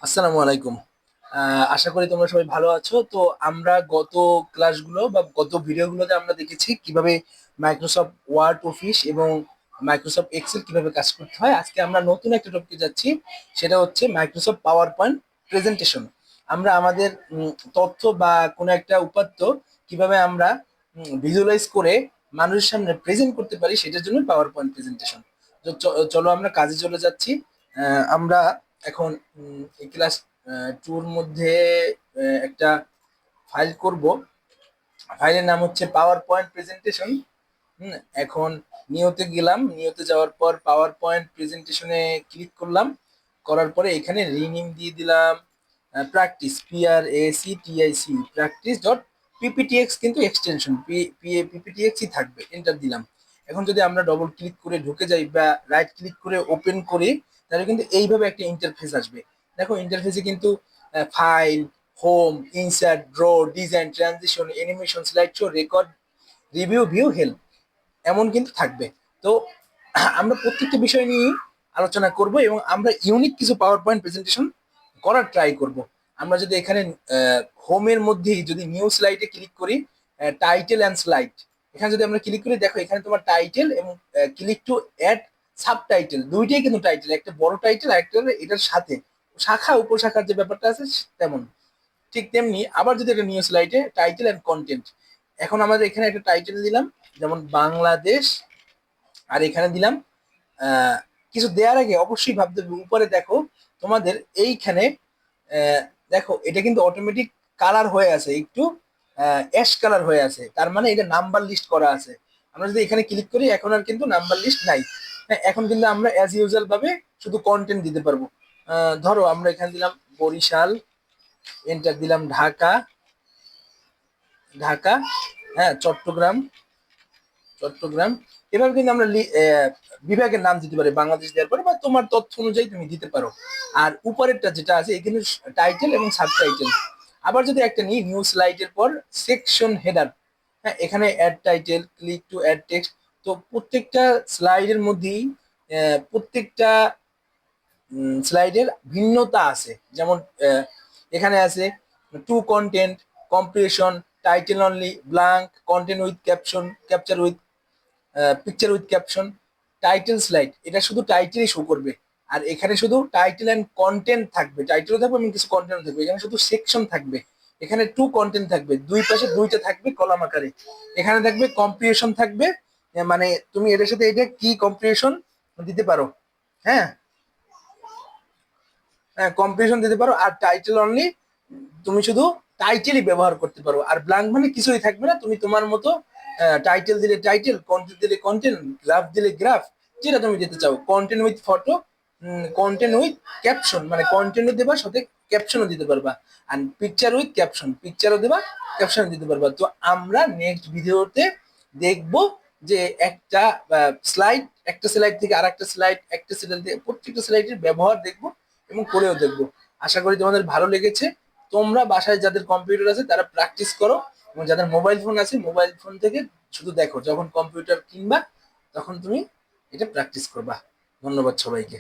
আসসালামু আলাইকুম। আশা করি তোমরা সবাই ভালো আছো। তো আমরা গত ক্লাসগুলো বা গত ভিডিওগুলোতে আমরা দেখেছি কিভাবে মাইক্রোসফট ওয়ার্ড অফিস এবং মাইক্রোসফট এক্সেল কিভাবে কাজ করতে হয়। আজকে আমরা নতুন একটা টপিকে যাচ্ছি, সেটা হচ্ছে মাইক্রোসফট পাওয়ার পয়েন্ট প্রেজেন্টেশন। আমরা আমাদের তথ্য বা কোনো একটা উপাত্ত কিভাবে আমরা ভিজুয়ালাইজ করে মানুষের সামনে প্রেজেন্ট করতে পারি, সেটার জন্য পাওয়ার পয়েন্ট প্রেজেন্টেশন। তো চলো আমরা কাজে চলে যাচ্ছি। আমরা এখন এই ক্লাস টুর মধ্যে একটা ফাইল করব। ফাইলের নাম হচ্ছে পাওয়ার পয়েন্ট প্রেজেন্টেশন। হুম, এখন নিয়তে গেলাম, নিয়তে যাওয়ার পর পাওয়ার পয়েন্ট প্রেজেন্টেশনে ক্লিক করলাম। করার পরে এখানে রিনেম দিয়ে দিলাম practice, PRACTIC, practice dot PPTX, কিন্তু এক্সটেনশন পিপিটিএক্সই থাকবে। এন্টার দিলাম। এখন যদি আমরা ডবল ক্লিক করে ঢুকে যাই বা রাইট ক্লিক করে ওপেন করি, তাহলে কিন্তু এইভাবে একটা ইন্টারফেস আসবে। দেখো ইন্টারফেসে কিন্তু file, home, insert, draw, design, transition, animation, slide show, record, review, view, help এমন কিন্তু থাকবে। তো আমরা প্রত্যেকটা বিষয় নিয়ে আলোচনা করব এবং আমরা ইউনিক কিছু পাওয়ার পয়েন্ট প্রেজেন্টেশন করার ট্রাই করব। আমরা যদি এখানে হোমের মধ্যেই যদি নিউ স্লাইডে ক্লিক করি, টাইটেল অ্যান্ড স্লাইড, এখানে যদি আমরা ক্লিক করি, দেখো এখানে তোমার টাইটেল এবং click to add subtitle, দুইটাই কিন্তু টাইটেল, একটা বড় টাইটেল আর একটা হলো এটার সাথে শাখা উপশাখার যে ব্যাপারটা আছে তেমন। ঠিক তেমনি আবার যদি একটা নিউ স্লাইডে টাইটেল অ্যান্ড কন্টেন্ট, এখন আমাদের এখানে একটা টাইটেল দিলাম যেমন বাংলাদেশ, আর এখানে দিলাম আহ, কিছু দেওয়ার আগে অবশ্যই ভাবতে হবে উপরে দেখো তোমাদের এইখানে আহ, দেখো এটা কিন্তু অটোমেটিক কালার হয়ে আছে, একটু অ্যাশ কালার হয়ে আছে, তার মানে এটা নাম্বার লিস্ট করা আছে। আমরা যদি এখানে ক্লিক করি, এখন আর কিন্তু নাম্বার লিস্ট নাই। হ্যাঁ, এখন কিন্তু আমরা অ্যাজ ইউজুয়াল ভাবে শুধু কন্টেন্ট দিতে পারবো। ধরো আমরা এখানে দিলাম বরিশাল, এন্টার দিলাম ঢাকা, ঢাকা, হ্যাঁ চট্টগ্রাম, চট্টগ্রাম। এভাবে কিন্তু আমরা বিভাগের নাম দিতে পারি বাংলাদেশ দেওয়ার পরে, বা তোমার তথ্য অনুযায়ী তুমি দিতে পারো। আর উপরেরটা যেটা আছে এখানে টাইটেল এবং সাব টাইটেল। আবার যদি একটা নিই নিউ স্লাইডের পর সেকশন হেডার, হ্যাঁ এখানে add title, click to add text. তো প্রত্যেকটা স্লাইডের মধ্যেই প্রত্যেকটা স্লাইডের ভিন্নতা আছে। যেমন এখানে আছে two content, comprehension, title only, blank, content with caption, capture with picture with caption, title slide, এটা শুধু টাইটেলই শো করবে। আর এখানে শুধু টাইটেল অ্যান্ড কন্টেন্ট থাকবে, টাইটেলও থাকবে এবং কিছু কন্টেন্ট থাকবে। এখানে শুধু সেকশন থাকবে, এখানে টু কন্টেন্ট থাকবে, দুই পাশে দুইটা থাকবে কলাম আকারে। এখানে থাকবে কম্প্রিহেশন থাকবে, মানে তুমি এটার সাথে এটা কি কম্প্রিহেশন দিতে পারো। হ্যাঁ, হ্যাঁ কম্প্রিহেশন দিতে পারো। আর টাইটেল অনলি, তুমি শুধু টাইটেলই ব্যবহার করতে পারো। আর ব্ল্যাঙ্ক মানে কিছুই থাকবে না, তুমি তোমার মতো টাইটেল দিলে টাইটেল, কন্টেন্ট দিলে কন্টেন্ট, গ্রাফ দিলে গ্রাফ, যেটা তুমি দিতে চাও। Content with photo, content with caption, মানে কন্টেন্টও দেবা সাথে ক্যাপশনও দিতে পারবা। আর পিকচার উইথ ক্যাপশন, পিকচারও দেবা, ক্যাপশন দিতে পারবা। তো আমরা নেক্সট ভিডিওতে দেখব যে একটা স্লাইড, একটা স্লাইড থেকে আর একটা স্লাইড, একটা স্লাইড থেকে প্রত্যেকটা স্লাইডের ব্যবহার দেখব এবং করেও দেখবো। আশা করি তোমাদের ভালো লেগেছে। তোমরা বাসায় যাদের কম্পিউটার আছে তারা প্র্যাকটিস করো, এবং যাদের মোবাইল ফোন আছে মোবাইল ফোন থেকে শুধু দেখো, যখন কম্পিউটার কিনবা তখন তুমি এটা প্র্যাকটিস করবা। ধন্যবাদ সবাইকে।